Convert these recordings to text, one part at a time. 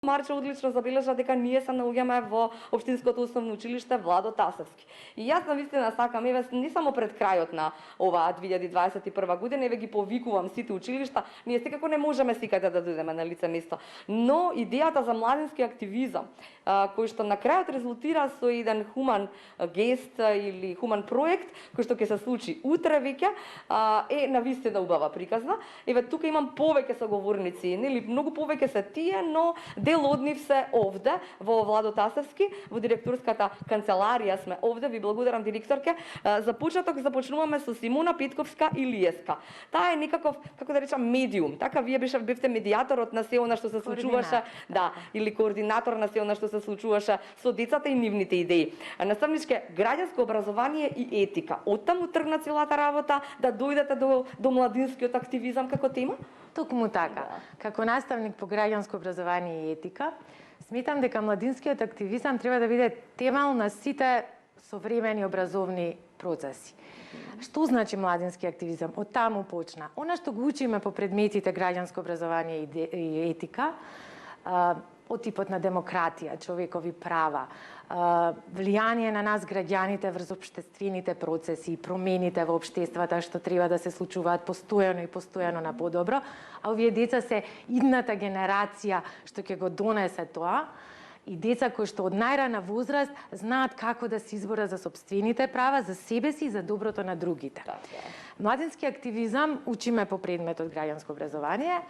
Марче одлично забележа дека ние се наоѓаме во општинското основно училиште Владо Тасевски. И јас навистина сакам, еве не само пред крајот на оваа 2021 година, еве ги повикувам сите училишта, ние секако не можеме сикаде да дојдеме на лице место, но идејата за младински активизам, кој што на крајот резултира со еден хуман гест или хуман проект, кој што ќе се случи утре веќе, е навистина убава приказна. Еве тука имам повеќе соговорници, нели многу повеќе се тие, но дел од нив се овде во Владо Тасевски, во директорската канцеларија сме овде. Ви благодарам, директорке. За почеток започнуваме со Симона Петковска Илиеска. Таа е некаков, како да речам, медиум. Така вие бевте медијаторот на се она што се случуваше, да, или координатор на се она што се случуваше со децата и нивните идеи. Наставничке, граѓанско образование и етика. Оттаму тргна целата работа да дојдете до младинскиот активизам како тема? Токму така. Како наставник по граѓанско образование и етика, сметам дека младинскиот активизам треба да биде темел на сите современи образовни процеси. Што значи младински активизам? Од таму почна. Она што го учиме по предметите граѓанско образование и етика, од типот на демократија, човекови права, влијание на нас граѓаните врз општествените процеси и промените во општествата што треба да се случуваат постојано на подобро, а овие деца се идната генерација што ќе го донесе тоа, и деца кои што од најрана возраст знаат како да се изборат за сопствените права, за себе си и за доброто на другите. Младински активизам учиме по предметот граѓанско образование,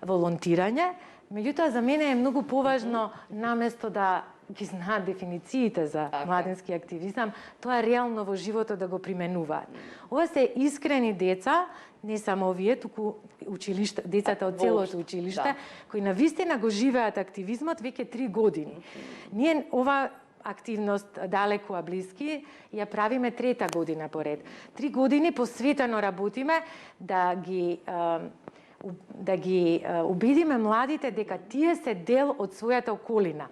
волонтирање, меѓутоа за мене е многу поважно наместо да ги знаат дефинициите за младински активизам, тоа реално во животот да го применуваат. Ова се искрени деца, не само овие, туку децата од целото училиште, кои навистина го живеат активизмот веќе 3 години. Ние ова активност далеку а блиски ја правиме 3-та година поред. 3 години посветено работиме да ги убедиме младите дека тие се дел од својата околина.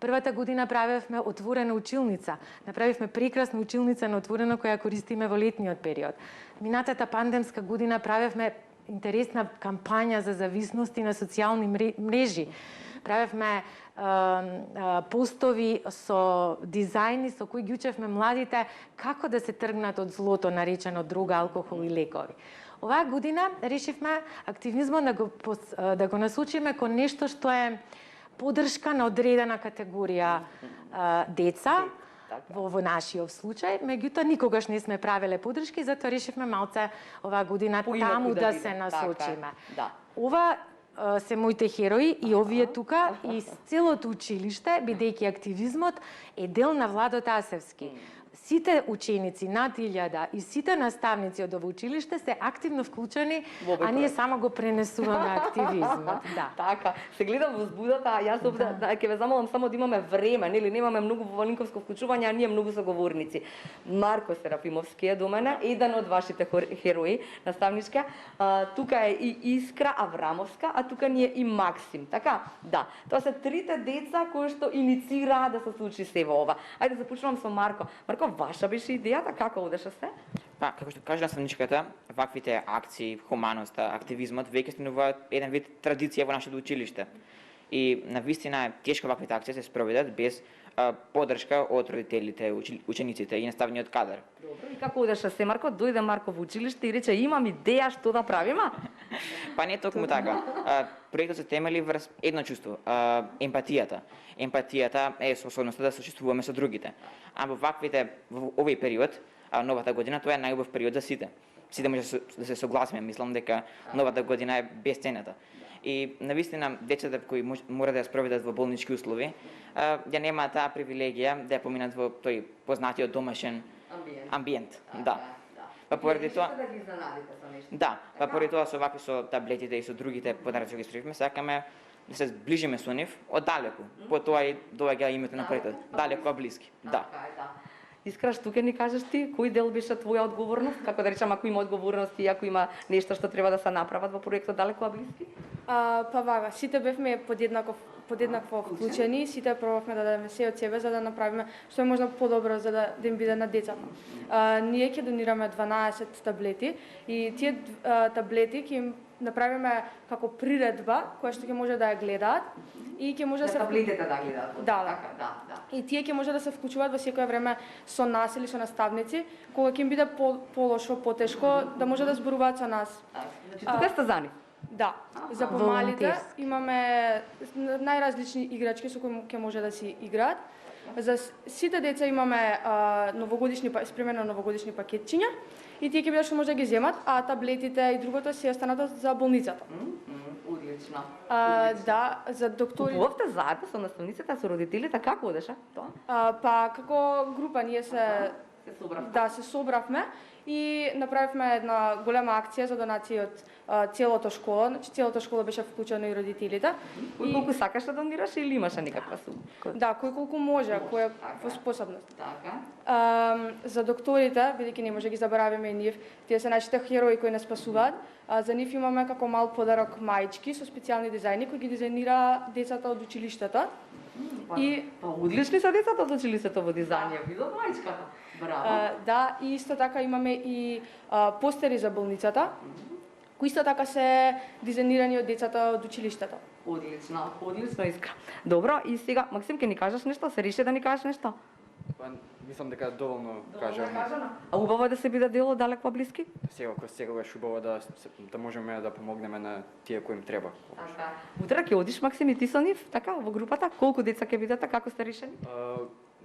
Првата година правевме отворена училница. Направивме прекрасна училница на отворено која користиме во летниот период. Минатата пандемска година правевме интересна кампања за зависности на социјални мрежи. Правевме постови со дизајни со кои ги учевме младите како да се тргнат од злото наречено дрога, алкохол и лекови. Оваа година решивме активизмот да го насочиме кон нешто што е поддршка на одредена категорија деца, во нашиот случај, меѓутоа никогаш не сме правеле поддршки, затоа решивме малце оваа година таму да се насочиме. Ова се моите херои и овие тука и целото училиште, бидејќи активизмот е дел на Владо Тасевски. Сите ученици над 1000 и сите наставници од ово училиште се активно вклучени, а ние само го пренесуваме активизмот. Така, се гледам возбудата, јас ќе ве замолам само да имаме време, нели немаме многу во волинковско вклучување, а ние многу соговорници. Марко Серафимовски е до мене, еден од вашите херои, наставничка. Тука е и Искра Аврамовска, а тука ни е и Максим. Така, да. Тоа се 3 деца кои што иницираа да се случи се во ова. Ајде започнувам со Марко. Марко, ваша беше идејата, како одеше се? Како што кажа наставничката, ваквите акции, хуманоста, активизмот веќе стануваат еден вид традиција во нашето училиште. И навистина е тешко ваквите акции се спроведат без поддршка од родителите, учениците и наставниот кадар. Добро, и како одеше се, Марко? Дојде Марко во училиште и рече имам идеја што да правиме? Па не токму така. Проектот се темели врз едно чувство, емпатијата. Емпатијата е способноста да сочувствуваме со другите. А во овој период, новата година, тоа е најубав период за сите. Сите може да се согласиме, мислам дека новата година е безценета. И навистина децата кои мора да ја спроведат во болнички услови, ја немаат таа привилегија да ја поминат во тој познатиот домашен амбиент. Да. Па поради тоа да ги изненадите со нешто. Да, па поради тоа со таблетите и со другите подароци ги строивме, сакаме да се зближиме со нив оддалеку. Потоа и доаѓа името на проектот, далеку а блиски. Да. Искра, што ќе ни кажеш ти? Кој дел беше твоја одговорност? Како да речам, ако има одговорност и ако има нешто што треба да се направат во проектот далеку а блиски? Па вага, сите бевме подеднакво вклучени, сите пробавме да дадеме се од себе за да направиме што е можно подобро за да им биде на децата. Ние ќе донираме 12 таблети и тие таблети ќе им направиме како приредба која што ќе може да ја гледаат и ќе може да се таблетите да гледаат. Да, така, да. и тие ќе може да се вклучуваат во секое време со нас или со наставници, кога ќе им биде полошо, потешко, да може да зборуваат со нас. Значи тука сте за нив. Да, за помалите волонтерски. имаме најразлични играчки со кои ќе може да си играат. За сите деца имаме спремено новогодишни пакетчиња и тие ќе бидат што може да ги земат, а таблетите и другото се останато за болницата. Одлично. Да, за доктори. Купувавте заедно со наставниците, со родителите, како одеше тоа? Па како група ние се Се собравме и направивме една голема акција за донации од целото школа, значи целото школа беше вклучено и родителите. Кој колку сакаш да донираш или имаше некаква сума? Да, кој колку може, кој е во способност. Така. За докторите, бидејќи не може да ги заборавиме и нив, тие се нашите херои кои не спасуваат. За нив имаме како мал подарок маички со специјални дизајни кои ги дизајнира децата од училиштата. И одлични се децата од училиштето во дизајн, видов маичката. Браво. Да, и исто така имаме и постери за болницата, кои исто така се дизајнирани од децата од училиштата. Одлично Искра. Добро, и сега Максим ќе ни кажеш нешто, се реши да ни кажеш нешто? Па, мислам дека доволно кажам. А убаво е да се биде дел од далек поблиски? Секогаш убаво да можеме да помогнеме на тие кои им треба. Така. Утре ќе одиш Максим и ти со нив, така, во групата? Колку деца ќе бидете, како сте решени?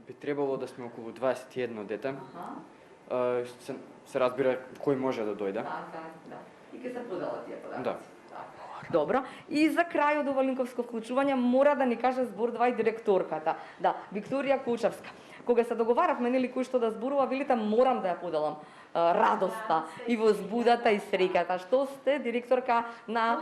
Би требало да сме околу 21 дете. Се разбира кој може да дојде. Да. И ќе се поделат тие подароци. Да. Добро. И за крај од ова линковско вклучување мора да ни каже збор два и директорката. Да, Викторија Кучевска. Кога се договаравме нели кој што да зборува, велите морам да ја поделам радоста и возбудата и среќата што сте директорка на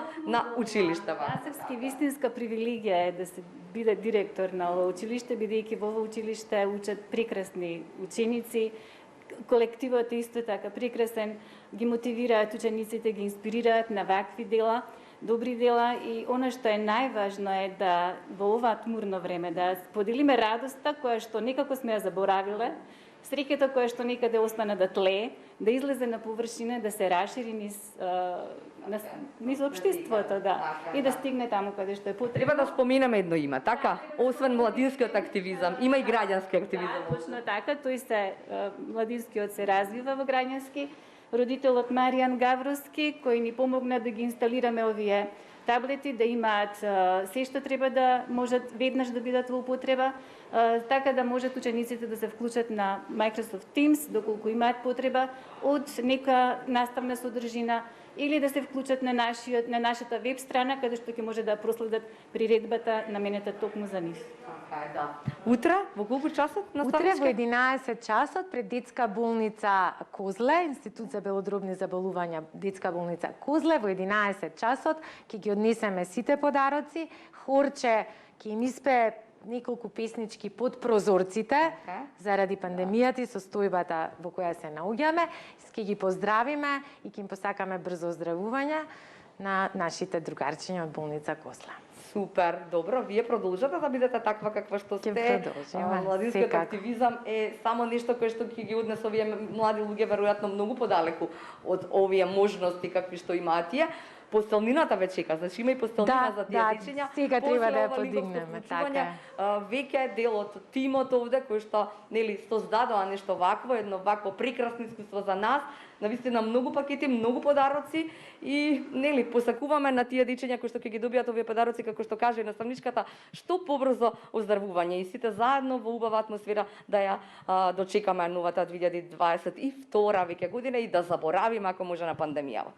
училиштето. Асевски вистинска привилегија е да се биде директор на ова училиште, бидејќи во ова училиште учат прекрасни ученици. Колективот е исто така прекрасен, ги мотивираат учениците, ги инспирираат на вакви дела, добри дела и она што е најважно е да во ова тмурно време да споделиме радоста која што некако сме ја заборавиле, среќата која што некаде остана да тлее, да излезе на површина, да се рашири низ општеството, да, и да стигне таму каде што е потребно. Треба да споменеме едно име, така? Освен младинскиот активизам, има и граѓански активизам. Да, точно така, тој младинскиот се развива во граѓански. Родителот Маријан Гавровски, кој ни помогна да ги инсталираме овие таблети, да имаат се што треба да можат веднаш да бидат во употреба, така да можат учениците да се вклучат на Microsoft Teams, доколку имаат потреба, од нека наставна содржина, или да се вклучат на нашата веб страна, каде што ќе може да проследат приредбата наменета токму за нив. Да. Утре, во колку часот Утре наставничка? во 11 часот пред детска болница Козле, Институт за белодробни заболувања, детска болница Козле, во 11 часот ќе ги однесеме сите подароци. Хорче ќе им испее неколку песнички под прозорците заради пандемијата и состојбата во која се наоѓаме. Ќе ги поздравиме и ќе им посакаме брзо оздравување на нашите другарчиња од болница Козле. Супер, добро, вие продолжате да бидете таква каква што Ќе сте. продолжиме, Младинскиот секако. активизам е само нешто кое што ќе ги однесе овие млади луѓе веројатно многу подалеку од овие можности какви што имаат тие. Постелнината веќе чека, значи има и постелнина за тие дечиња. сега треба да ја После ова линковско подигнеме, вклучување, така веќе е дел од тимот овде кој што нели создадоа нешто вакво, едно вакво прекрасно искуство за нас. Навистина многу пакети, многу подароци и нели посакуваме на тие дечиња кои што ќе ги добијат овие подароци, како што каже и наставничката, што побрзо оздравување и сите заедно во убава атмосфера да ја дочекаме новата 2022 веќе година и да заборавиме ако може на пандемијава.